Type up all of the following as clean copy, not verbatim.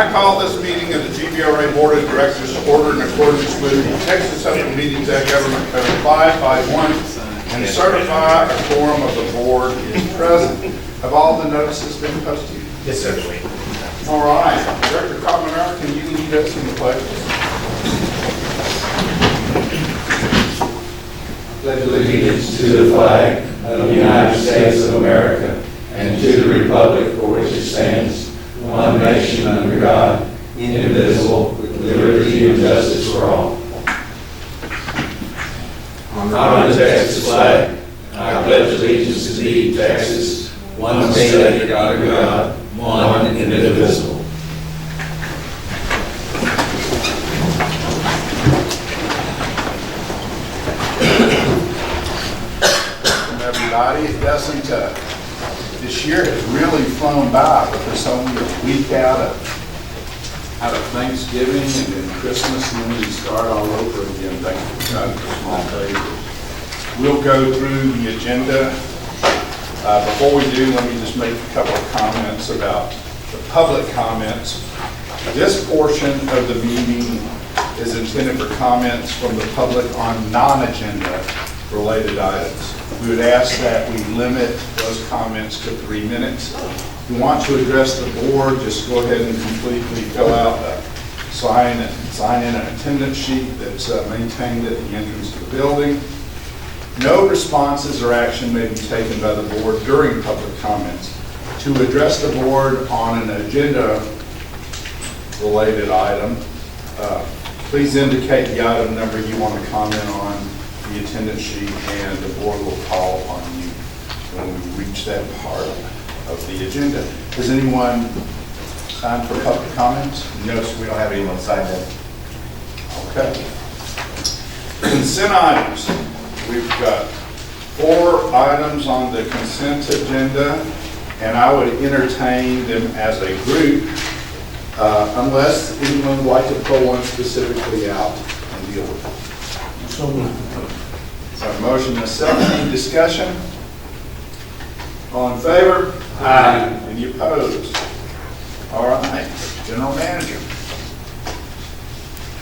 I call this meeting of the GBRA Board of Directors to order in accordance with the Texas Open Meetings Act Government Code 551 and certify a quorum of the board is present. Have all the notices been posted? Yes, sir. All right. Director Cominara, can you lead us in the pledge? Pledge allegiance to the flag of the United States of America and to the republic for which it stands, one nation under God, indivisible, with liberty and justice for all. Honor the Texas flag. I pledge allegiance to thee, Texas, one state under God, one and indivisible. Everybody, it doesn't, this year has really flown by with us only a week out of Thanksgiving and then Christmas, and then we start all over again. Thank you, God, for small favors. We'll go through the agenda. Before we do, let me just make a couple of comments about the public comments. This portion of the meeting is intended for comments from the public on non-agenda related items. We would ask that we limit those comments to 3 minutes. If you want to address the board, just go ahead and completely fill out sign in an attendance sheet that's maintained at the entrance to the building. No responses or action may be taken by the board during public comments. To address the board on an agenda related item, please indicate the item number you want to comment on the attendance sheet, and the board will call on you when we reach that part of the agenda. Does anyone sign for public comments? No, so we don't have anyone signed in. Okay. Consent items. We've got 4 items on the consent agenda, and I would entertain them as a group unless anyone would like to pull one specifically out and deal with it. So a motion and a second. Any discussion? All in favor? Aye. Any opposed? All right. General Manager.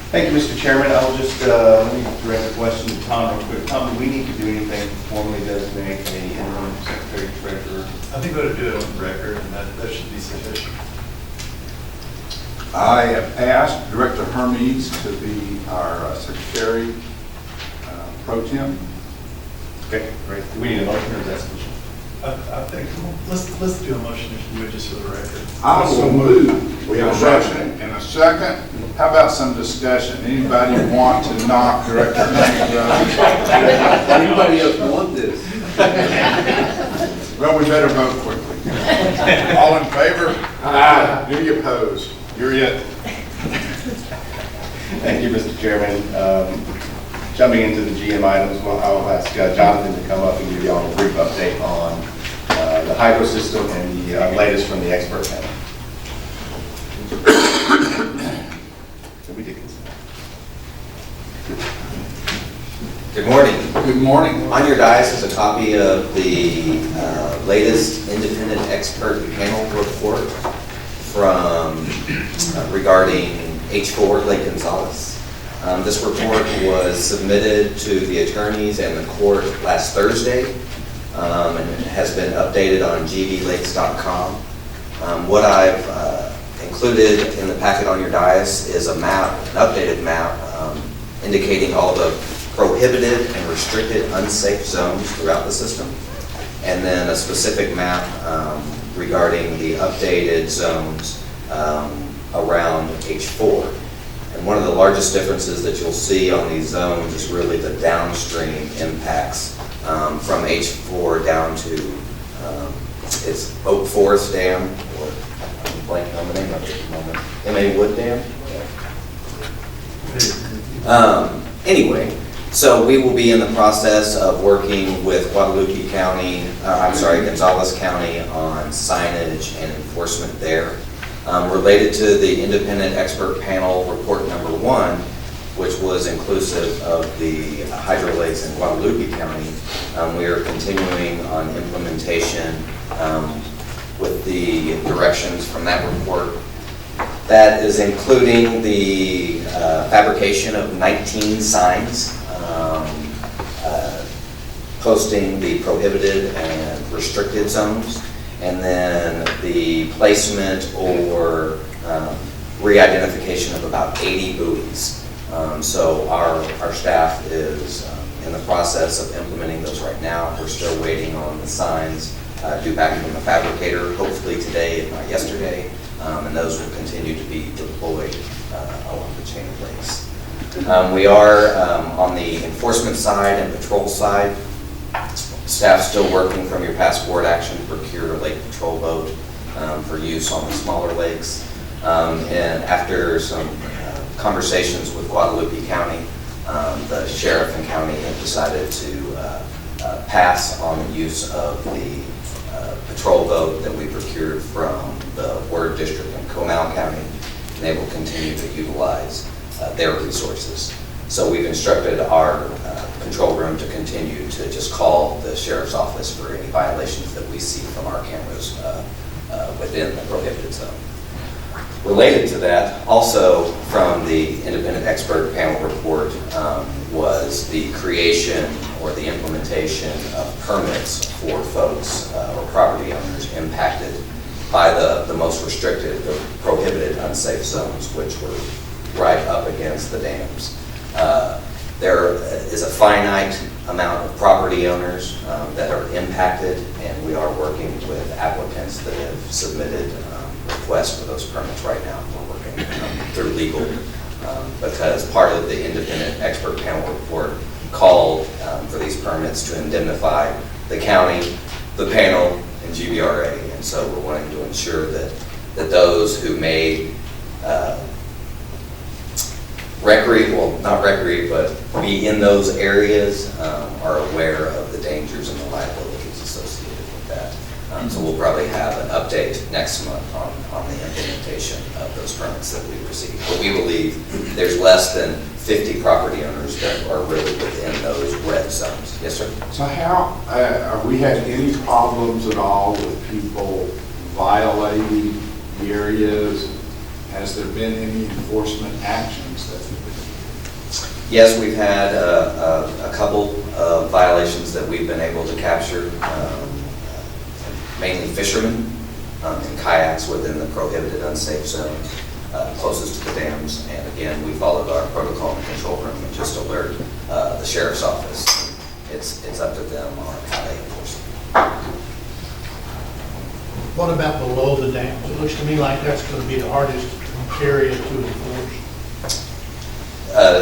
Thank you, Mr. Chairman. I'll just let me direct a question to Tom real quick. Tom, do we need to do anything to formally designate the interim secretary treasurer? I think we ought to do it on the record, and that should be sufficient. I have asked Director Hermes to be our secretary pro tem. Okay, great. Do we need a motion or is that sufficient? I think, let's do a motion if you would, just for the record. I will move. We have a motion and a second. How about some discussion? Anybody want to knock Director Hermes out? Anybody else want this? Well, we better vote quickly. All in favor? Aye. Any opposed? You're it. Thank you, Mr. Chairman. Jumping into the GM items, well, I'll ask Jonathan to come up and give you all a brief update on the hydro system and the latest from the expert panel. So we did consent. Good morning. Good morning. On your dais is a copy of the latest independent expert panel report from regarding H4 Lake Gonzales. This report was submitted to the attorneys and the court last Thursday, and it has been updated on gblakes.com. What I've included in the packet on your dais is a map, an updated map, indicating all the prohibited and restricted unsafe zones throughout the system, and then a specific map regarding the updated zones around H4. And one of the largest differences that you'll see on these zones is really the downstream impacts from H4 down to it's Oak Forest Dam, or I'm blanking on the name of it at the moment, M.A. Wood Dam. Anyway, so we will be in the process of working with Guadalupe County, Gonzales County on signage and enforcement there. Related to the independent expert panel report number 1, which was inclusive of the hydro lakes in Guadalupe County, we are continuing on implementation with the directions from that report That is including the fabrication of 19 signs, posting the prohibited and restricted zones, and then the placement or re-identification of about 80 buoys. So our staff is in the process of implementing those right now. We're still waiting on the signs due back from the fabricator, hopefully today, if not yesterday, and those will continue to be deployed along the chain of lakes. We are on the enforcement side and patrol side. Staff still working from your past board action to procure a lake patrol boat for use on the smaller lakes. And after some conversations with Guadalupe County, the sheriff and county have decided to pass on the use of the patrol boat that we procured from the Word District in Comal County, and they will continue to utilize their resources. So we've instructed our control room to continue to just call the sheriff's office for any violations that we see from our cameras within the prohibited zone. Related to that, also from the independent expert panel report, was the creation or the implementation of permits for folks or property owners impacted by the most restricted, the prohibited unsafe zones, which were right up against the dams. There is a finite amount of property owners that are impacted, and we are working with applicants that have submitted requests for those permits right now. We're working through legal because part of the independent expert panel report called for these permits to indemnify the county, the panel, and GBRA. And so we're wanting to ensure that those who may but be in those areas are aware of the dangers and the liabilities associated with that. So we'll probably have an update next month on the implementation of those permits that we received. But we believe there's less than 50 property owners that are really within those red zones. Yes, sir? So how, have we had any problems at all with people violating the areas? Has there been any enforcement actions that have been? Yes, we've had a couple of violations that we've been able to capture, mainly fishermen in kayaks within the prohibited unsafe zone closest to the dams. And again, we followed our protocol in the control room and just alert the sheriff's office. It's up to them on how they enforce it. What about below the dams? It looks to me like that's going to be the hardest area to enforce.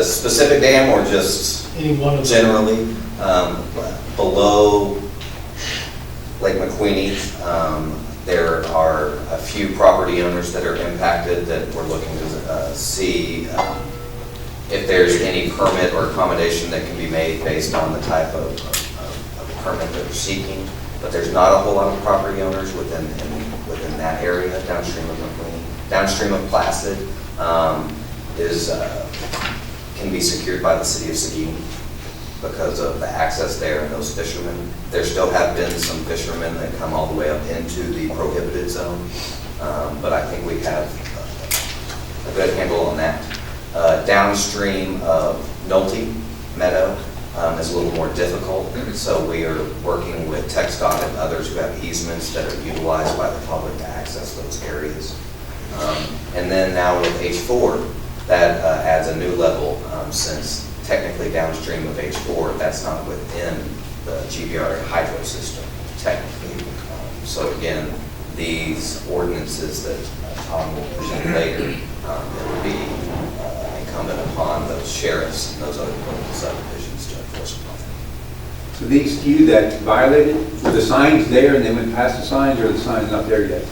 Specific dam or just Any one of them? generally? Below Lake McQueenie, there are a few property owners that are impacted that we're looking to see if there's any permit or accommodation that can be made based on the type of permit that they're seeking. But there's not a whole lot of property owners within that area downstream of McQueenie. Downstream of Placid can be secured by the city of Seguin because of the access there and those fishermen. There still have been some fishermen that come all the way up into the prohibited zone, but I think we have a good handle on that. Downstream of Nolte Meadow is a little more difficult, so we are working with TxDOT and others who have easements that are utilized by the public to access those areas. And then now with H4, that adds a new level since technically downstream of H4, that's not within the GBRA hydro system, technically. So again, these ordinances that Tom will present later, it will be incumbent upon those sheriffs and those other local subdivisions to enforce upon them. So these few that violated, were the signs there and they went past the signs, or are the signs not there yet?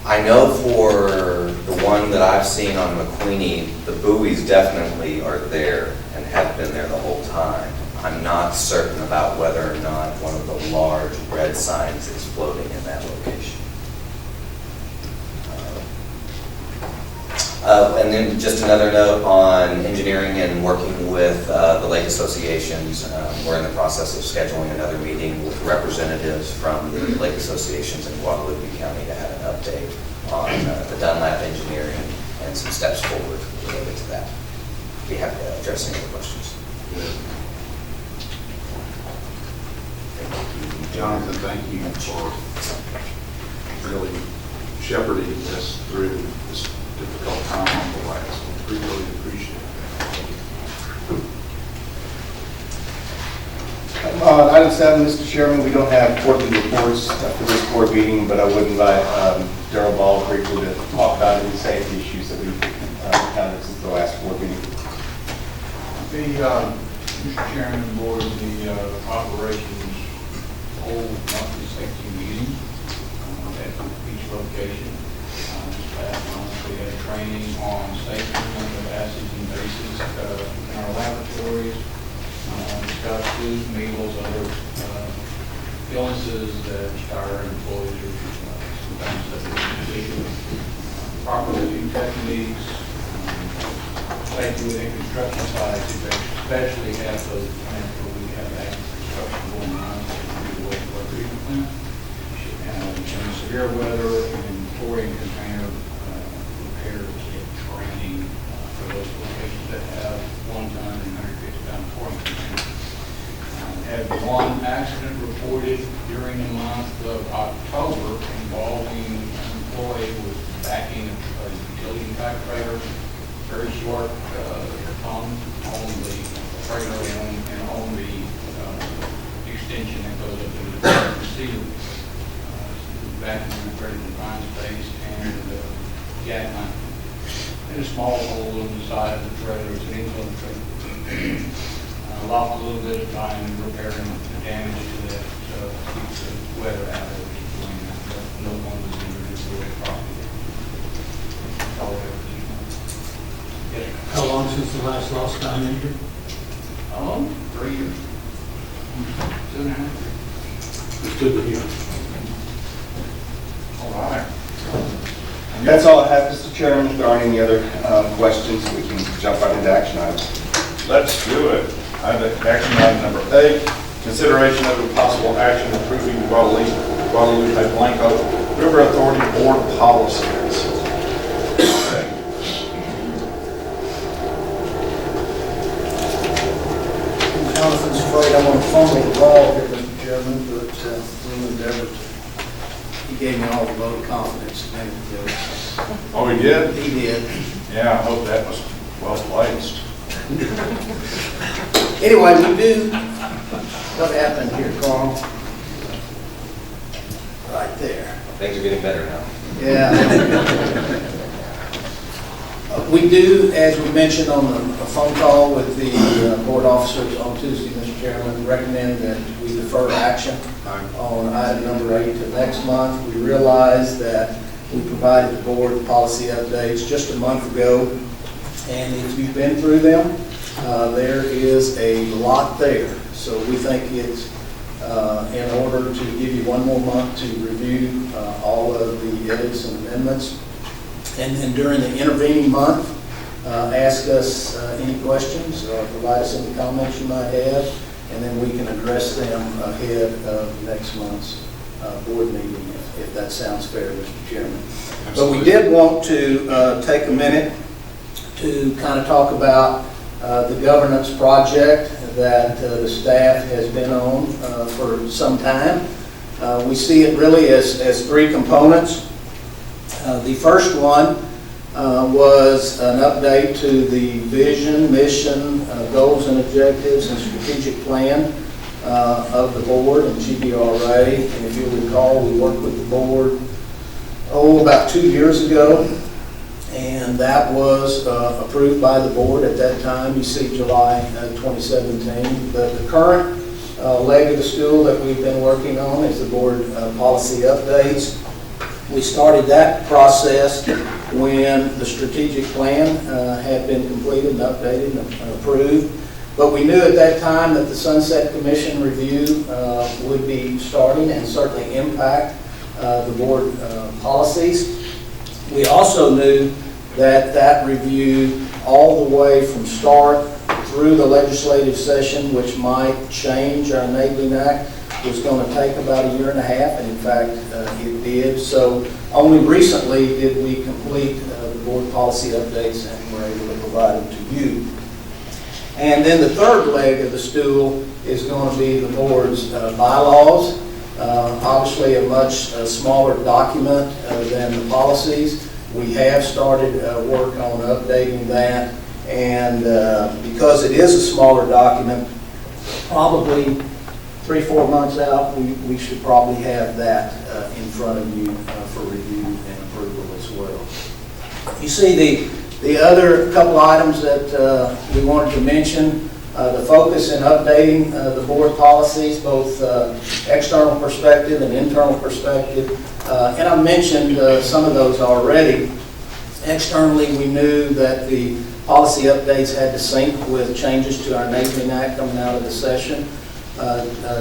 I know for the one that I've seen on McQueenie, the buoys definitely are there and have been there the whole time. I'm not certain about whether or not one of the large red signs is floating in that location. And then just another note on engineering and working with the lake associations. We're in the process of scheduling another meeting with representatives from the lake associations in Guadalupe County to have an update on the Dunlap engineering and and some steps forward related to that. Be happy to address any other questions. Jonathan, thank you for really shepherding this through this difficult time on the last. We really appreciate it. Item 7, Mr. Chairman, we don't have quarterly reports for this board meeting, but I would invite Darrell Ball briefly to talk about any safety issues that we've encountered since the last board meeting. Mr. Chairman, the board, the operations whole monthly safety meeting at each location. This past month, we had a training on safety of acids and bases in our laboratories. Discussed foods, meals, other illnesses that our employees are sometimes subject to. Proper living techniques, safety within construction sites, especially at those plants where we have active construction going on, the wastewater treatment plant. In severe weather and chlorine container repairs and training for those locations that have 1 ton and 150-pound chlorine containers. Had one accident reported during the month of October involving an employee who was backing a utility impact trailer, very short tongue on the trailer and on the extension that goes up into the ceiling. Backing in a very confined space and jack line. And a small hole in the side of the trailer, it's an incline trailer. Lost a little bit of time in repairing the damage to that, so keeps the weather out of it. But no one was injured in the way property. That's all I ever did. Yes, sir. How long since the last lost time injury? 3 years. 2.5 years. It's good to hear. All right. That's all I have, Mr. Chairman. If there aren't any other questions, we can jump right into action items. Let's do it. Action item number 8, consideration of a possible action approving Guadalupe-Blanco River Authority Board policies. Jonathan's afraid I'm on the phone with the ball here, Mr. Chairman, but we'll endeavor to. He gave me all the vote of confidence a minute ago. Oh, he did? He did. Yeah, I hope that was well placed. Anyway, we do, what happened here, Carl? Right there. Things are getting better now. Yeah. We do, as we mentioned on a phone call with the board officers on Tuesday, Mr. Chairman, recommend that we defer action on item number 8 to next month. We realize that we provided the board policy updates just a month ago, and if you've been through them, there is a lot there. So we think it's in order to give you 1 more month to review all of the edits and amendments. And then during the intervening month, ask us any questions or provide us any comments you might have, and then we can address them ahead of next month's board meeting, if that sounds fair, Mr. Chairman. Absolutely. But we did want to take a minute to kind of talk about the governance project that the staff has been on for some time. We see it really as 3 components. The first one was an update to the vision, mission, goals and objectives and strategic plan of the board and GBRA. And if you'll recall, we worked with the board, about 2 years ago, and that was approved by the board at that time. You see July 2017. The current leg of the stool that we've been working on is the board policy updates. We started that process when the strategic plan had been completed and updated and approved. But we knew at that time that the Sunset Commission review would be starting and certainly impact the board policies. We also knew that that review all the way from start through the legislative session, which might change our Enabling Act, was going to take about 1.5 years, and in fact it did. So Only recently did we complete the board policy updates and were able to provide them to you. And then the third leg of the stool is going to be the board's bylaws. Obviously a much smaller document than the policies. We have started work on updating that, and because it is a smaller document, probably 3-4 months out, we should probably have that in front of you for review and approval as well. You see the other couple items that we wanted to mention, the focus in updating the board policies, both external perspective and internal perspective. And I mentioned some of those already. Externally, we knew that the policy updates had to sync with changes to our Enabling Act coming out of the session.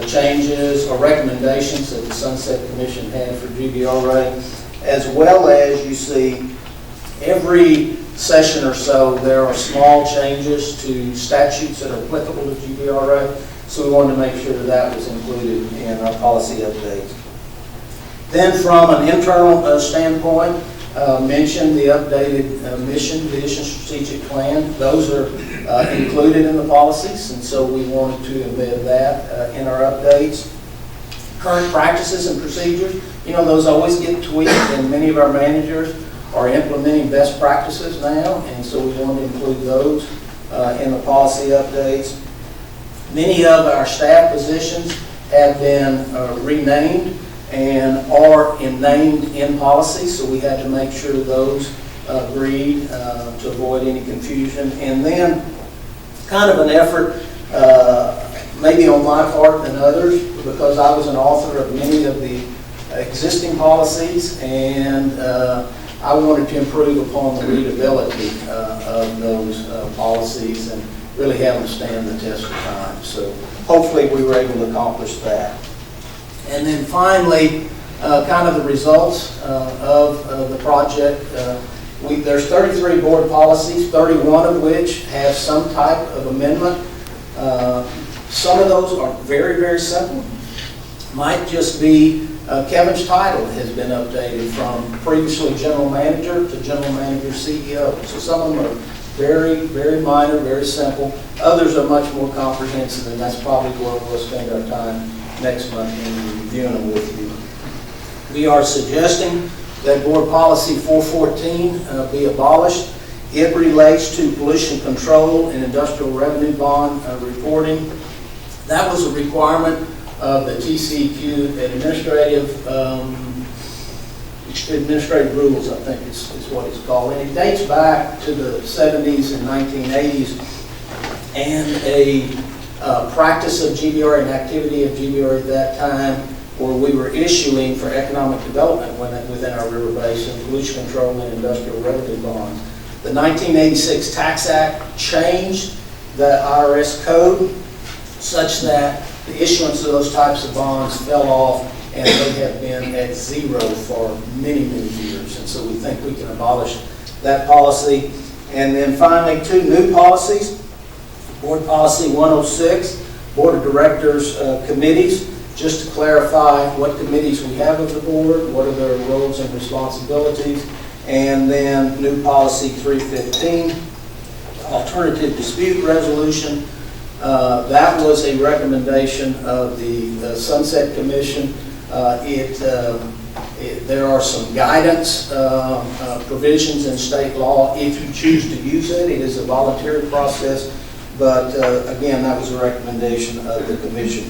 Changes or recommendations that the Sunset Commission had for GBRA, as well as you see every session or so there are small changes to statutes that are applicable to GBRA, so we wanted to make sure that that was included in our policy updates. Then from an internal standpoint, mentioned the updated mission, vision, strategic plan. Those are included in the policies, and so we wanted to embed that in our updates. Current practices and procedures, you know, those always get tweaked, and many of our managers are implementing best practices now, and so we want to include those in the policy updates. Many of our staff positions have been renamed and are named in policy, so we had to make sure those agreed to avoid any confusion. And then kind of an effort, maybe on my part than others, because I was an author of many of the existing policies, and I wanted to improve upon the readability of those policies and really have them stand the test of time. So hopefully we were able to accomplish that. And then finally, kind of the results of the project. There's 33 board policies, 31 of which have some type of amendment. Some of those are very, very simple. Might just be Kevin's title has been updated from previously general manager to general manager CEO. So some of them are very, very minor, very simple. Others are much more comprehensive, and that's probably where we'll spend our time next month in reviewing them with you. We are suggesting that board policy 414 be abolished. It relates to pollution control and industrial revenue bond reporting. That was a requirement of the TCEQ administrative rules, I think is what it's called. And it dates back to the 70s and 1980s, and a practice of GBRA and activity of GBRA at that time, where we were issuing for economic development within our river basin, pollution control and industrial revenue bonds. The 1986 Tax Act changed the IRS code such that the issuance of those types of bonds fell off, and they have been at zero for many, many years. And so we think we can abolish that policy. And then finally, 2 new policies. Board Policy 106, Board of Directors committees, just to clarify what committees we have of the board, what are their roles and responsibilities. And then new Policy 315, Alternative Dispute Resolution. That was a recommendation of the Sunset Commission. There are some guidance provisions in state law if you choose to use it. It is a voluntary process, but again, that was a recommendation of the Commission.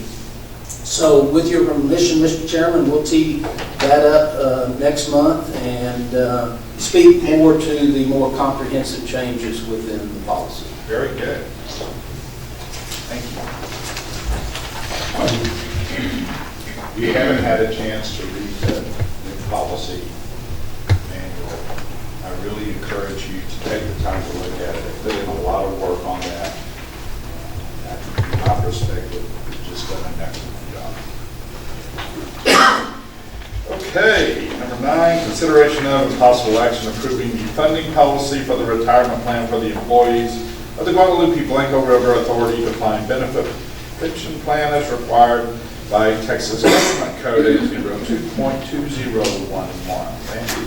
So with your permission, Mr. Chairman, we'll tee that up next month and speak more to the more comprehensive changes within the policy. Very good. Thank you. If you haven't had a chance to read the new policy manual, I really encourage you to take the time to look at it. They put in a lot of work on that. From my perspective, it's just done an excellent job. Okay, number 9, consideration of and possible action approving the funding policy for the retirement plan for the employees of the Guadalupe-Blanco River Authority defined benefit pension plan as required by Texas Government Code 802.2011. Thank you.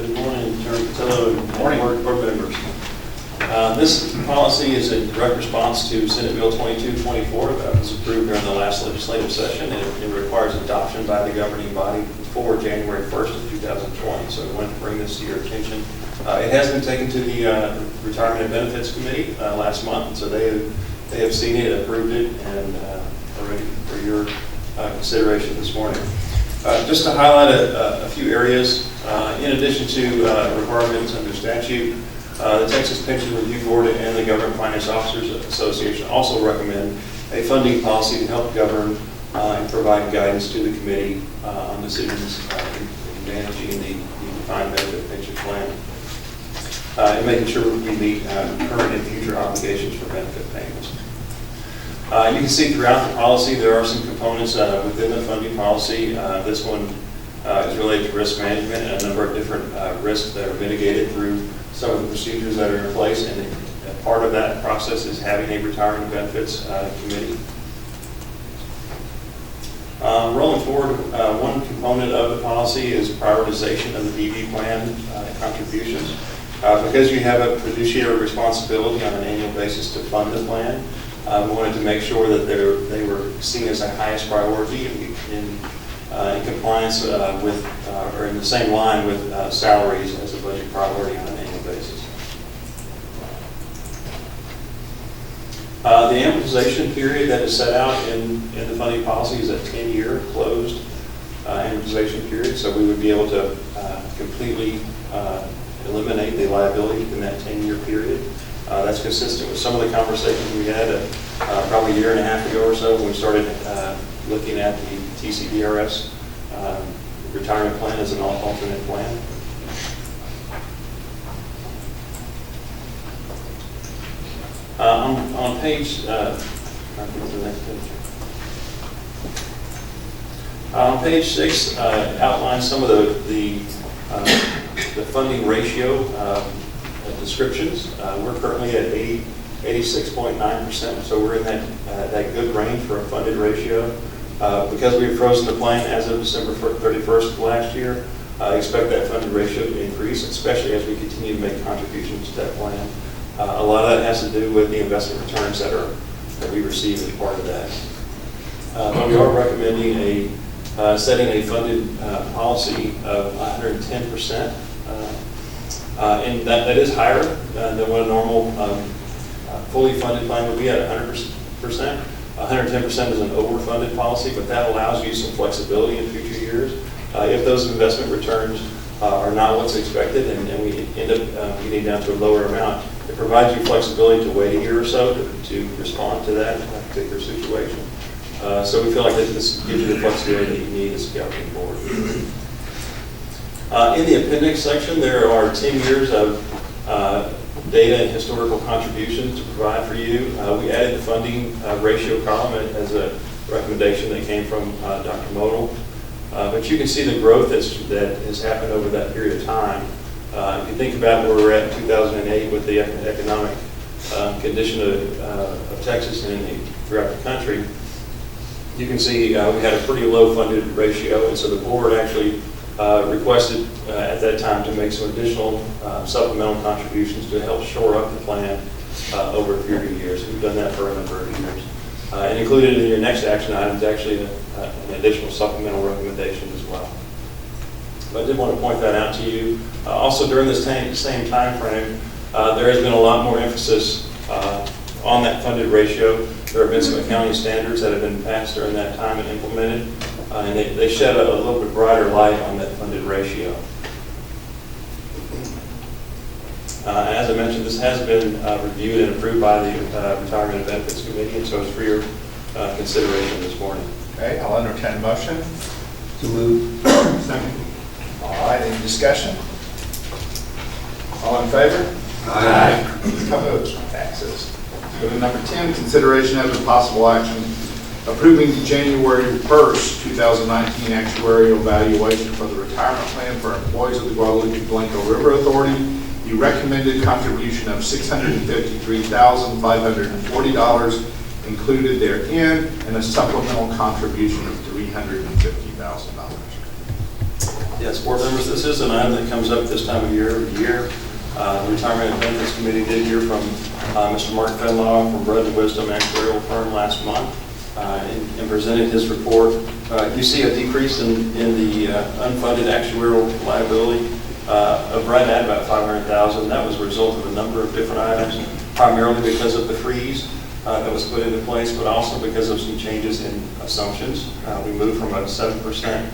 Good morning, hello, board members. This policy is in direct response to Senate Bill 2224 that was approved during the last legislative session, and it requires adoption by the governing body before January 1st of 2020. So I wanted to bring this to your attention. It has been taken to the Retirement and Benefits Committee last month, and so they have seen it, approved it, and are ready for your consideration this morning. Just to highlight a few areas, in addition to requirements under statute, the Texas Pension Review Board and the Government Finance Officers Association also recommend a funding policy to help govern and provide guidance to the committee on decisions in managing the defined benefit pension plan, and making sure we meet current and future obligations for benefit payments. You can see throughout the policy there are some components within the funding policy. This one is related to risk management and a number of different risks that are mitigated through some of the procedures that are in place, and part of that process is having a retirement benefits committee. Rolling forward, one component of the policy is prioritization of the DB plan contributions. Because you have a fiduciary responsibility on an annual basis to fund the plan, we wanted to make sure that they were seen as the highest priority in compliance with, or in the same line with salaries as a budget priority on an annual basis. The amortization period that is set out in the funding policy is a 10-year closed amortization period, so we would be able to completely eliminate the liability in that 10-year period. That's consistent with some of the conversations we had probably a year and a half ago or so when we started looking at the TCDRS retirement plan as an alternate plan. On page, on page 6 outlines some of the funding ratio descriptions. We're currently at 86.9%, so we're in that good range for a funded ratio. Because we've frozen the plan as of December 31st of last year, I expect that funded ratio to increase, especially as we continue to make contributions to that plan. A lot of that has to do with the investment returns that we receive as part of that. But we are recommending setting a funded policy of 110%. And that is higher than what a normal fully funded plan would be at 100%. 110% is an overfunded policy, but that allows you some flexibility in future years. If those investment returns are not what's expected and we end up getting down to a lower amount, it provides you flexibility to wait a year or so to respond to that particular situation. So we feel like this gives you the flexibility that you need as a governing board. In the appendix section, there are 10 years of data and historical contributions to provide for you. We added the funding ratio column as a recommendation that came from Dr. Modal. But you can see the growth that has happened over that period of time. If you think about where we're at in 2008 with the economic condition of Texas and throughout the country, you can see we had a pretty low funded ratio, and so the board actually requested at that time to make some additional supplemental contributions to help shore up the plan over a period of years. We've done that for a number of years. And included in your next action item is actually an additional supplemental recommendation as well. But I did want to point that out to you. Also during this same time frame, there has been a lot more emphasis on that funded ratio. There have been some accounting standards that have been passed during that time and implemented. And they shed a little bit brighter light on that funded ratio. As I mentioned, this has been reviewed and approved by the Retirement and Benefits Committee, and so it's for your consideration this morning. Okay, I'll entertain a motion. To move. Second. All right, any discussion? All in favor? Aye. Opposed? Passes. Go to number 10, consideration of a possible action approving the January 1st, 2019 actuarial valuation for the retirement plan for employees of the Guadalupe-Blanco River Authority. The recommended contribution of $653,540 included therein, and a supplemental contribution of $350,000. Yes, board members, this is an item that comes up this time of year every year. The Retirement and Benefits Committee did hear from Mr. Mark Fenlaw from Bread and Wisdom Actuarial Firm last month and presented his report. You see a decrease in the unfunded actuarial liability of right at about $500,000. That was a result of a number of different items, primarily because of the freeze that was put into place, but also because of some changes in assumptions. We moved from a 7%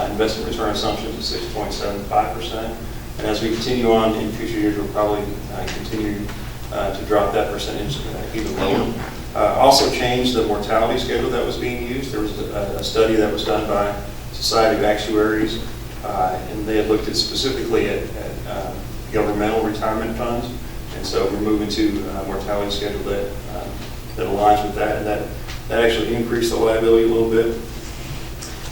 investment return assumption to 6.75%. And as we continue on in future years, we'll probably continue to drop that percentage even lower. Also changed the mortality schedule that was being used. There was a study that was done by Society of Actuaries, and they had looked at specifically at governmental retirement funds. And so we're moving to a mortality schedule that aligns with that, and that actually increased the liability a little bit.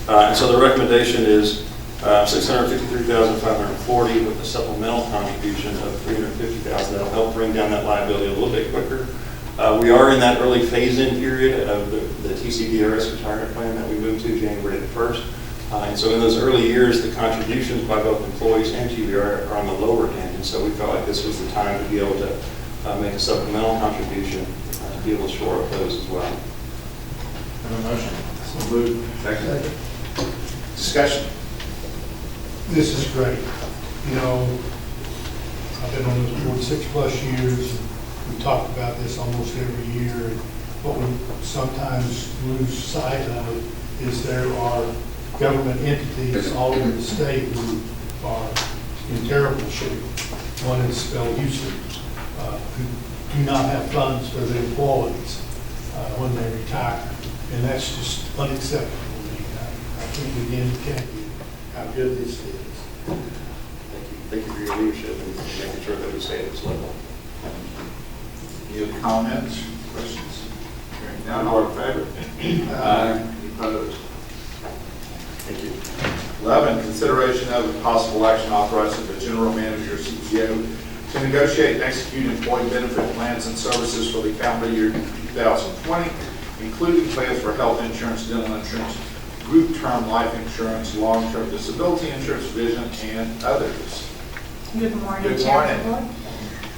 And so the recommendation is $653,540 with a supplemental contribution of $350,000. That'll help bring down that liability a little bit quicker. We are in that early phase-in period of the TCDRS retirement plan that we moved to January the 1st. And so in those early years, the contributions by both employees and GBRA are on the lower end. And so we felt like this was the time to be able to make a supplemental contribution to be able to shore up those as well. Have a motion? So moved. Second. Discussion. This is great. You know, I've been on this board 6+ years. We talk about this almost every year. And what we sometimes lose sight of is there are government entities all over the state who are in terrible shape. One is spelled Houston, who do not have funds for their employees when they retire. And that's just unacceptable to me. I can't begin to tell you how good this is. Thank you for your leadership and making sure that we stay at this level. Any other comments, questions? Hearing none, all in favor? Aye. Any opposed? Thank you. 11, consideration of a possible action authorizing the general manager, CTO, to negotiate and execute employee benefit plans and services for the calendar year 2020, including plans for health insurance, dental insurance, group term life insurance, long-term disability insurance, vision, and others. Good morning, Good Chair. morning.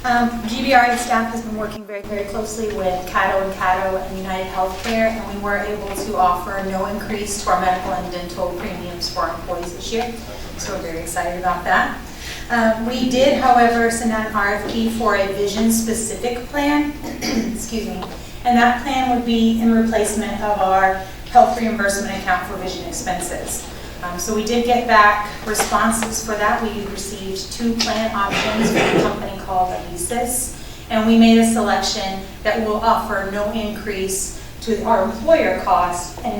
GBRA staff has been working very, very closely with Cato and United Healthcare, and we were able to offer no increase to our medical and dental premiums for our employees this year. So we're very excited about that. We did, however, send out an RFP for a vision-specific plan, excuse me, and that plan would be in replacement of our health reimbursement account for vision expenses. So we did get back responses for that. We received 2 plan options from a company called Avisis, and we made a selection that will offer no increase to our employer cost and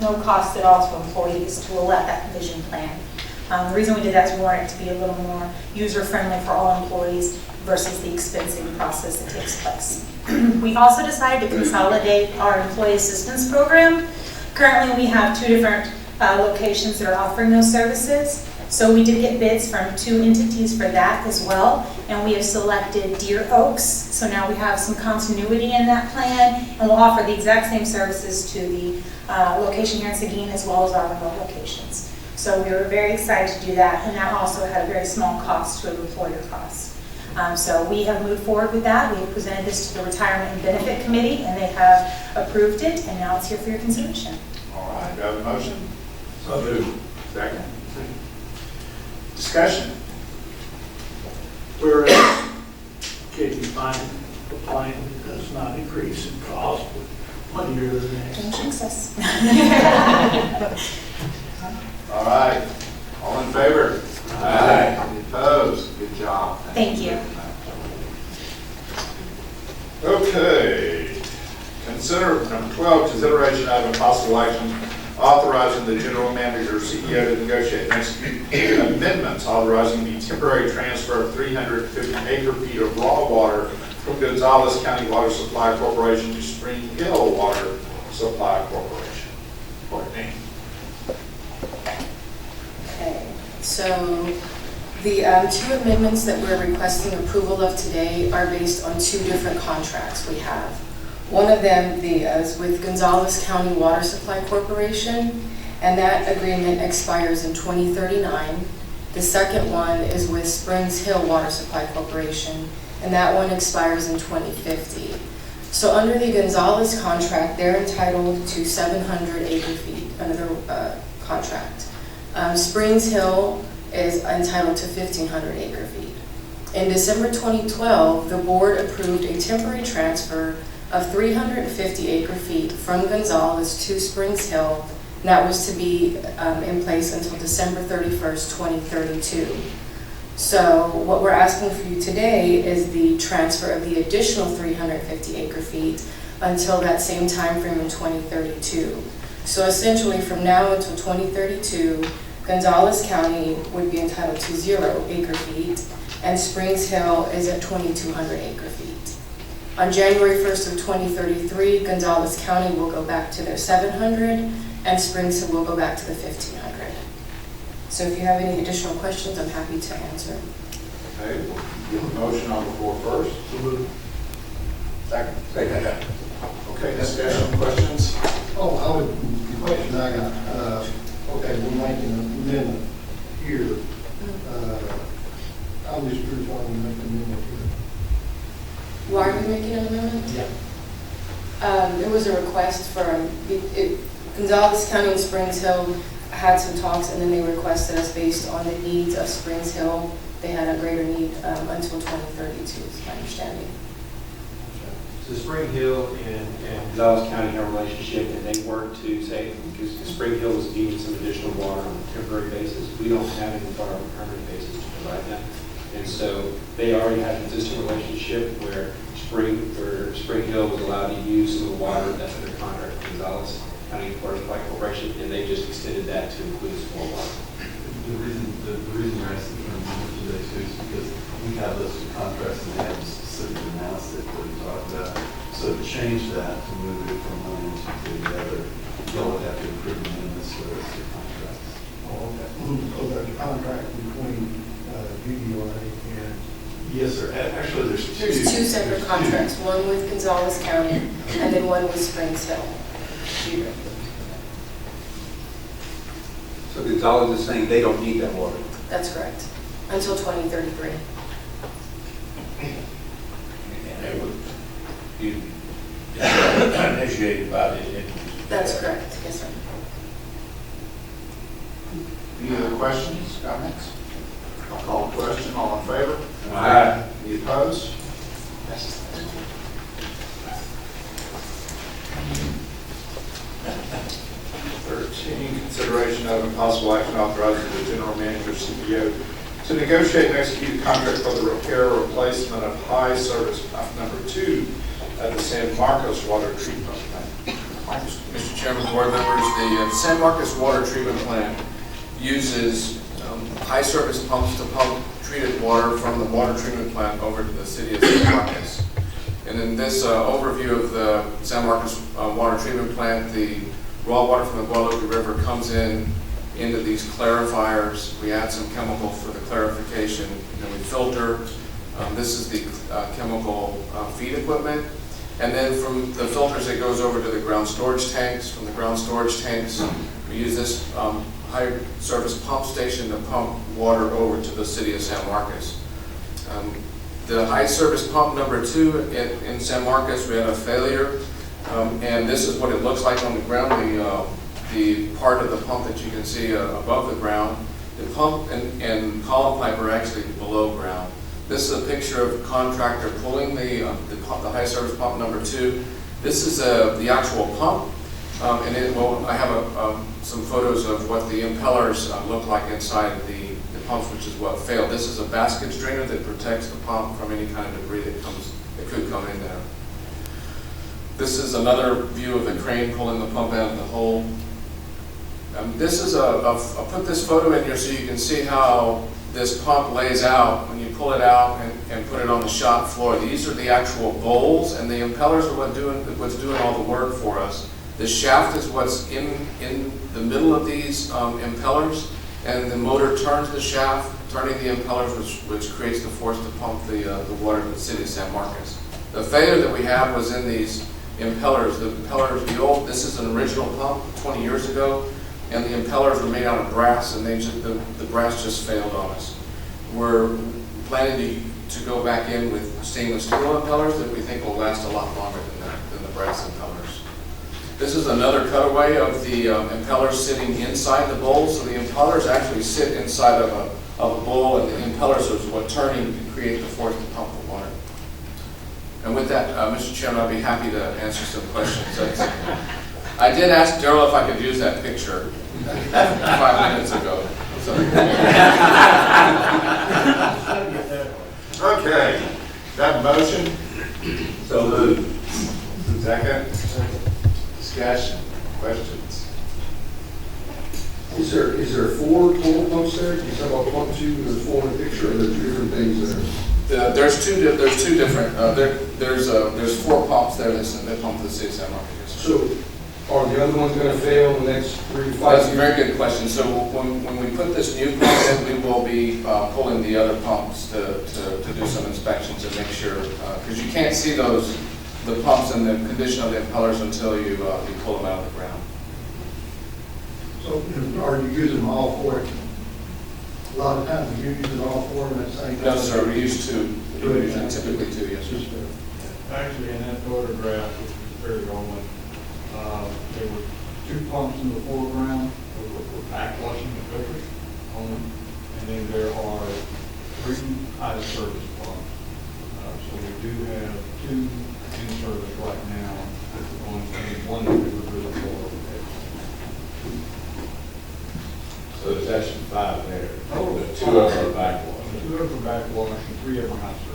no cost at all to employees to elect that vision plan. The reason we did that is we wanted it to be a little more user-friendly for all employees versus the expensing process that takes place. We also decided to consolidate our employee assistance program. Currently, we have 2 different locations that are offering those services. So we did get bids from 2 entities for that as well, and we have selected Deer Oaks. So now we have some continuity in that plan, and we'll offer the exact same services to the location here in Seguin as well as our remote locations. So we were very excited to do that, and that also had a very small cost to an employer cost. So we have moved forward with that. We have presented this to the Retirement and Benefit Committee, and they have approved it, and now it's here for your consideration. All right, do I have a motion? So moved. Second. Discussion. Whereas KP Fine, the plan does not increase in cost with 1 year to the next. Don't jinx us. All right, all in favor? Aye. Any opposed? Good job. Thank you. Okay. Consider, number 12, consideration of a possible action authorizing the general manager or CEO to negotiate and execute amendments authorizing the temporary transfer of 350 acre-feet of raw water from Gonzales County Water Supply Corporation to Spring Hill Water Supply Corporation. Courtney. Okay, so the 2 amendments that we're requesting approval of today are based on 2 different contracts we have. One of them is with Gonzales County Water Supply Corporation, and that agreement expires in 2039. The second one is with Springs Hill Water Supply Corporation, and that one expires in 2050. So under the Gonzalez contract, they're entitled to 700 acre-feet under the contract. Springs Hill is entitled to 1,500 acre-feet. In December 2012, the board approved a temporary transfer of 350 acre-feet from Gonzalez to Springs Hill, and that was to be in place until December 31st, 2032. So what we're asking for you today is the transfer of the additional 350 acre-feet until that same time frame in 2032. So essentially from now until 2032, Gonzalez County would be entitled to 0 acre-feet, and Springs Hill is at 2,200 acre-feet. On January 1st of 2033, Gonzalez County will go back to their 700, and Springs Hill will go back to the 1,500. So if you have any additional questions, I'm happy to answer. Okay, motion on the floor first. Second. Okay, discussion, questions? Oh, the question I got, okay, we're making an amendment here. I was just curious why we make an amendment here. Why are we making an amendment? Yeah. It was a request from, Gonzalez County and Springs Hill had some talks, and then they requested us based on the needs of Springs Hill. They had a greater need until 2032, is my understanding. So Spring Hill and Gonzalez County have a relationship, and they work to say, because Spring Hill is needing some additional water on a temporary basis. We don't have any water on a permanent basis to provide that. And so they already have an existing relationship where Spring Hill was allowed to use some of the water that's under contract with Gonzalez County Water Supply Corporation, and they just extended that to include some more water. The reason you're asking for an amendment today too is because we have those two contracts and they have a specific amounts that we talked about. So to change that, to move it from one into the other, y'all would have to approve amendments for those two contracts. Oh, okay. So there's a contract between GBRA and... Yes, sir. Actually, there's There's two separate contracts, one with Gonzalez County and then one with Springs Hill. So Gonzalez is saying they don't need that water? That's correct, until 2033. And they would be initiated by the... That's correct, yes, sir. Any other questions, comments? I'll call the question. All in favor? Aye. Any opposed? 13, consideration of and possible action authorizing the general manager CEO to negotiate and execute a contract for the repair or replacement of high service pump number 2 at the San Marcos water treatment plant. Mr. Chairman, board members, the San Marcos water treatment plant uses high service pumps to pump treated water from the water treatment plant over to the city of San Marcos. And in this overview of the San Marcos water treatment plant, the raw water from the Guadalupe River comes into these clarifiers. We add some chemical for the clarification, and we filter. This is the chemical feed equipment. And then from the filters, it goes over to the ground storage tanks. From the ground storage tanks, we use this high service pump station to pump water over to the city of San Marcos. The high service pump number 2 in San Marcos, we had a failure. And this is what it looks like on the ground, the part of the pump that you can see above the ground. The pump and column pipe are actually below ground. This is a picture of the contractor pulling the high service pump number 2. This is the actual pump, and I have some photos of what the impellers look like inside the pumps, which is what failed. This is a basket strainer that protects the pump from any kind of debris that could come in there. This is another view of the crane pulling the pump out of the hole. This is I'll put this photo in here so you can see how this pump lays out when you pull it out and put it on the shop floor. These are the actual bowls, and the impellers are what's doing all the work for us. The shaft is what's in the middle of these impellers, and the motor turns the shaft, turning the impellers, which creates the force to pump the water to the city of San Marcos. The failure that we have was in these impellers. The impellers, this is an original pump 20 years ago. and the impellers were made out of brass, and the brass just failed on us. We're planning to go back in with stainless steel impellers that we think will last a lot longer than the brass impellers. This is another cutaway of the impellers sitting inside the bowl. So the impellers actually sit inside of a bowl, and the impellers is what turning to create the force to pump the water. And with that, Mr. Chairman, I'd be happy to answer some questions. I did ask Darrell if I could use that picture 5 minutes ago. So. Okay, that motion? So moved. Second? Discussion, questions? Is there 4 total pumps there? You said about pump 2, there's 4 in the picture, or there's 2 different things there? There's two different, there's 4 pumps there that pump the city of San Marcos. So are the other ones going to fail in the next 3 to 5 That's years? a very good question. So when we put this new pump in, we will be pulling the other pumps to do some inspections and make sure, because you can't see the pumps and the condition of the impellers until you pull them out of the ground. So are you using all 4? A lot of times you're using all 4 in that same? No, sir, we use 2. Typically 2, yes, sir. Actually, in that photograph, which was very old, there were 2 pumps in the foreground for backwashing the filters on them, and then there are 3 high service pumps. So we do have 2 in service right now. One that we were really for. So there's actually 5 there. Oh, 2 of them are backwash. 2 of them are backwash and 3 of them are high service.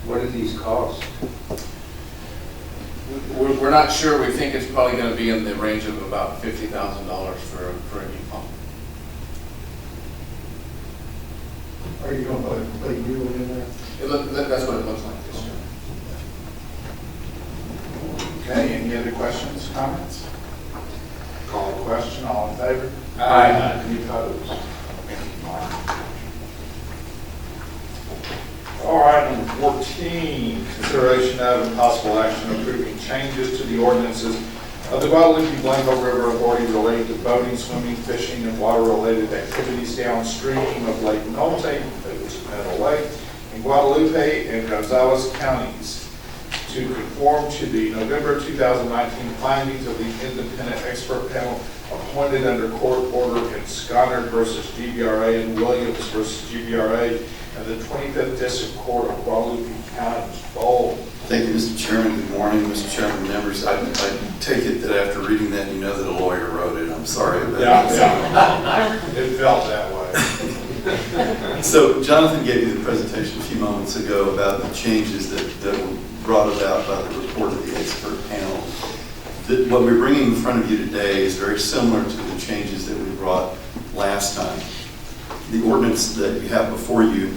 What do these cost? We're not sure. We think it's probably going to be in the range of about $50,000 for a new pump. Are you going to put a complete new one in there? That's what it looks like this year. Okay, any other questions, comments? Call the question, all in favor? Aye. Any opposed? Thank you, Mark. All right, number 14, consideration of and possible action approving changes to the ordinances of the Guadalupe-Blanco River Authority relating to boating, swimming, fishing, and water-related activities downstream of Lake Nolte, which is Meadow Lake, in Guadalupe and Gonzales counties, to conform to the November 2019 findings of the independent expert panel appointed under court order in Sconard versus GBRA and Williams versus GBRA and the 25th District Court of Guadalupe County. Bold. Thank you, Mr. Chairman. Good morning, Mr. Chairman, members. I take it that after reading that, you know that a lawyer wrote it. I'm sorry about Yeah. It felt that way. So Jonathan gave you the presentation a few moments ago about the changes that were brought about by the report of the expert panel. What we're bringing in front of you today is very similar to the changes that we brought last time. The ordinance that you have before you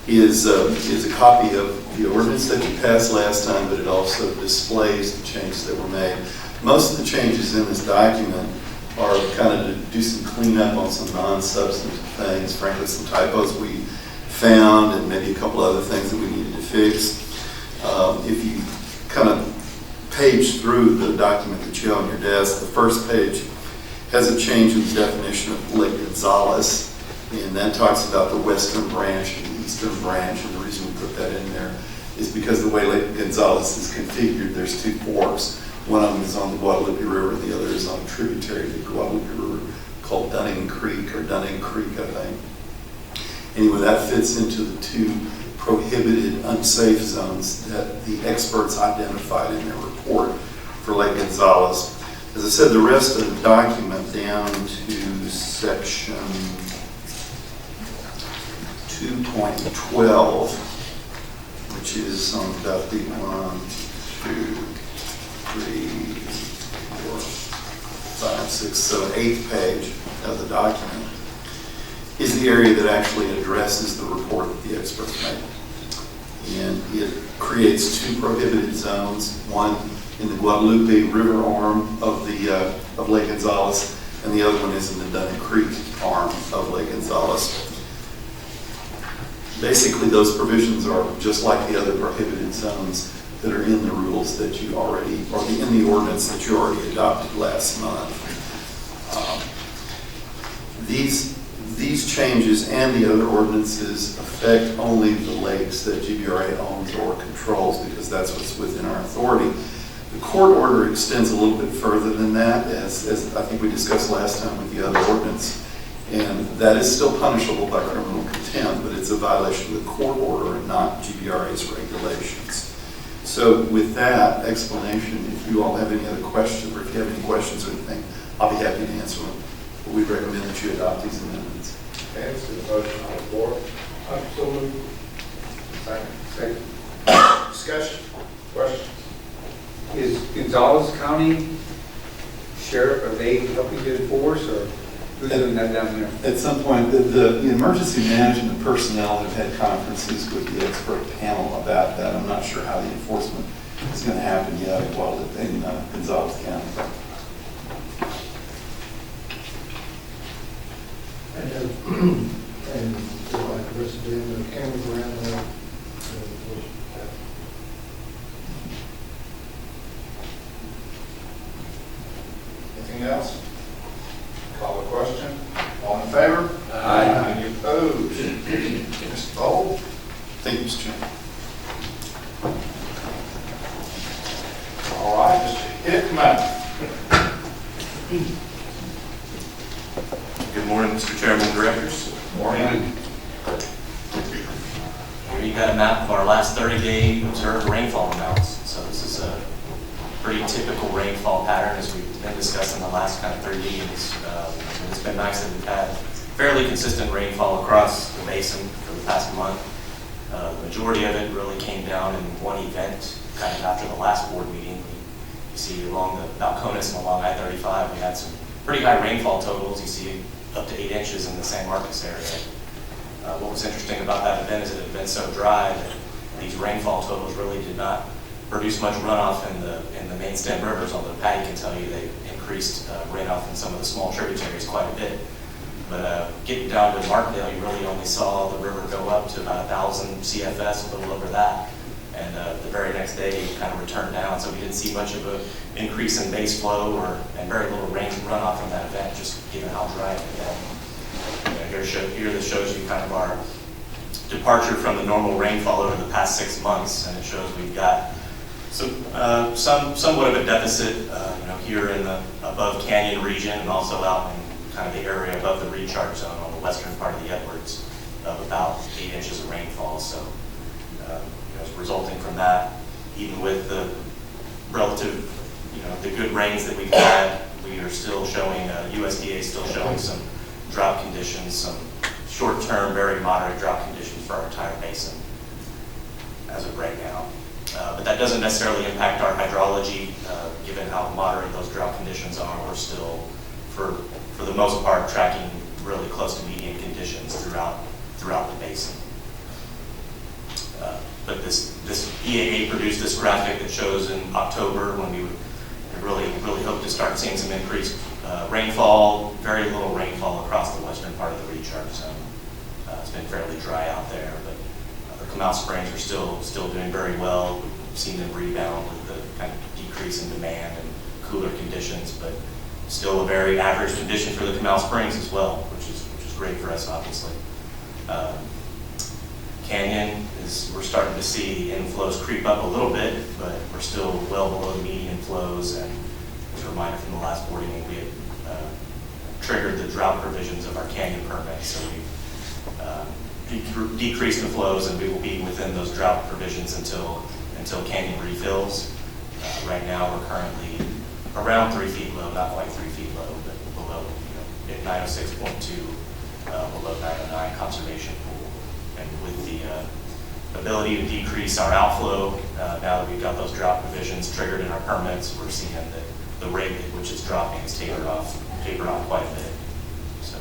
is a copy of the ordinance that you passed last time, but it also displays the changes that were made. Most of the changes in this document are kind of to do some cleanup on some non-substantive things, frankly some typos we found and maybe a couple other things that we needed to fix. If you kind of page through the document that you have on your desk, the first page has a change in the definition of Lake Gonzales, and that talks about the western branch and the eastern branch, and the reason we put that in there is because the way Lake Gonzales is configured, there's 2 forks. One of them is on the Guadalupe River, and the other is on a tributary to the Guadalupe River called Dunning Creek, I think. Anyway, that fits into the 2 prohibited unsafe zones that the experts identified in their report for Lake Gonzales. As I said, the rest of the document down to section 2.12, which is on about the 1, 2, 3, 4, 5, 6, 7, 8th page of the document, is the area that actually addresses the report that the experts made. And it creates 2 prohibited zones, one in the Guadalupe River arm of Lake Gonzales, and the other one is in the Dunning Creek arm of Lake Gonzales. Basically, those provisions are just like the other prohibited zones. that are in the rules that you already, or in the ordinance that you already adopted last month. These changes and the other ordinances affect only the lakes that GBRA owns or controls, because that's what's within our authority. The court order extends a little bit further than that, as I think we discussed last time with the other ordinance. And that is still punishable by criminal contempt, but it's a violation of the court order and not GBRA's regulations. So with that explanation, if you all have any other questions, or if you have any questions or anything, I'll be happy to answer them. But we recommend that you adopt these amendments. Okay, let's do the motion on the floor. So moved. Second. Discussion, questions? Is Gonzales County Sheriff, are they helping to enforce, or who's doing that down there? At some point, the emergency management personnel have had conferences with the expert panel about that. I'm not sure how the enforcement is going to happen yet while in Gonzales County. And like the rest of the cameras around there. Anything else? Call the question. All in favor? Aye. Any opposed? Mr. Cole? Thank you, Mr. Chairman. All right, Mr. Hickman. Good morning, Mr. Chairman and Directors. Morning. Here you got a map of our last 30-day observed rainfall amounts. So this is a pretty typical rainfall pattern, as we've been discussing the last kind of 30 days. It's been nice that we've had fairly consistent rainfall across the basin for the past month. The majority of it really came down in one event, kind of after the last board meeting. You see along the Balcones and along I-35, we had some pretty high rainfall totals. You see up to 8 inches in the San Marcos area. What was interesting about that event is it had been so dry that these rainfall totals really did not produce much runoff in the main stem rivers, although Patty can tell you they increased runoff in some of the small tributaries quite a bit. But getting down to Markdale, you really only saw the river go up to about 1,000 CFS, a little over that. And the very next day, it kind of returned down. So we didn't see much of an increase in base flow and very little rain runoff from that event, just given how dry it had been. Here this shows you kind of our departure from the normal rainfall over the past 6 months, and it shows we've got somewhat of a deficit, here in the above Canyon region, and also out in kind of the area above the recharge zone on the western part of the Edwards, of about 8 inches of rainfall. So, resulting from that, even with the relative, the good rains that we've had, we are still showing, USDA is still showing some drought conditions, some short-term, very moderate drought conditions for our entire basin as of right now. But that doesn't necessarily impact our hydrology, given how moderate those drought conditions are. We're still, for the most part, tracking really close to median conditions throughout the basin. But this EAA produced this graphic that shows in October when we would really hope to start seeing some increased rainfall, very little rainfall across the western part of the recharge zone. It's been fairly dry out there, but the Canal Springs are still doing very well. We've seen them rebound with the kind of decrease in demand and cooler conditions, but still a very average condition for the Canal Springs as well, which is great for us, obviously. Canyon we're starting to see the inflows creep up a little bit, but we're still well below the median flows. And as a reminder from the last board meeting, we had triggered the drought provisions of our Canyon permit, so we've decreased the flows, and we will be within those drought provisions until Canyon refills. Right now, we're currently around 3 feet low, not quite 3 feet low, but below, at 906.2, below 909 conservation pool. And with the ability to decrease our outflow, now that we've got those drought provisions triggered in our permits, we're seeing that the rate at which it's dropping is tapered off quite a bit. So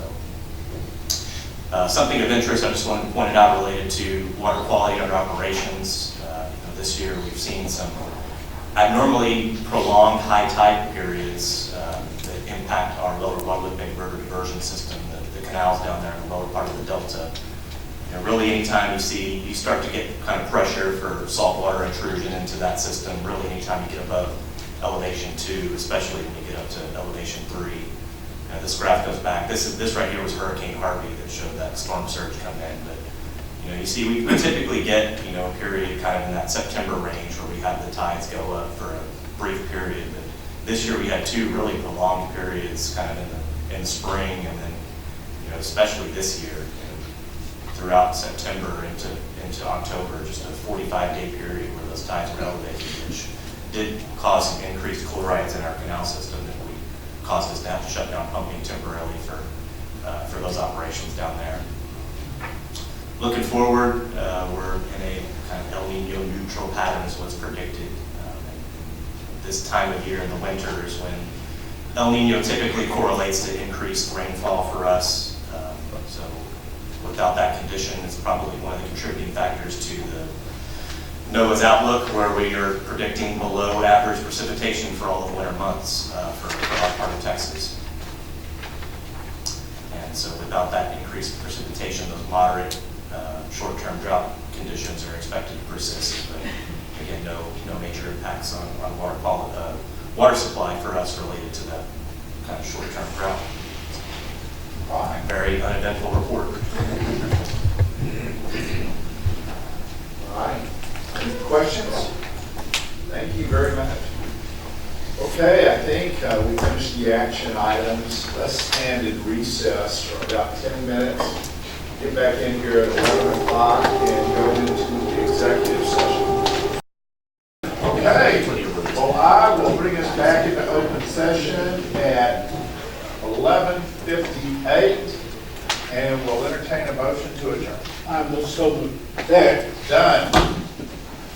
something of interest I just wanted to point it out related to water quality under operations. This year we've seen some abnormally prolonged high tide periods that impact our lower Guadalupe River diversion system, the canals down there in the lower part of the delta. You know, really anytime you start to get kind of pressure for saltwater intrusion into that system, really anytime you get above elevation 2, especially when you get up to elevation 3. This graph goes back. This right here was Hurricane Harvey that showed that storm surge come in. But you see, we typically get a period kind of in that September range where we have the tides go up for a brief period. But this year we had 2 really prolonged periods, kind of in the spring, and then especially this year, throughout September into October, just a 45-day period where those tides were elevated, which did cause some increased chlorides in our canal system that caused us to have to shut down pumping temporarily for those operations down there. Looking forward, we're in a kind of El Nino neutral pattern is what's predicted. This time of year in the winter is when El Nino typically correlates to increased rainfall for us. So without that condition, it's probably one of the contributing factors to the NOAA's outlook, where we are predicting below average precipitation for all the winter months for our part of Texas. And so without that increased precipitation, those moderate short-term drought conditions are expected to persist. But again, no major impacts on water supply for us related to that kind of short-term drought. Very uneventful report. All right. Any questions? Thank you very much. Okay, I think we finished the action items. Let's stand in recess for about 10 minutes. Get back in here at 11 o'clock and go into the executive session. Okay, well, I will bring us back into open session at 11:58, and we'll entertain a motion to adjourn. I'm so moved. There, done.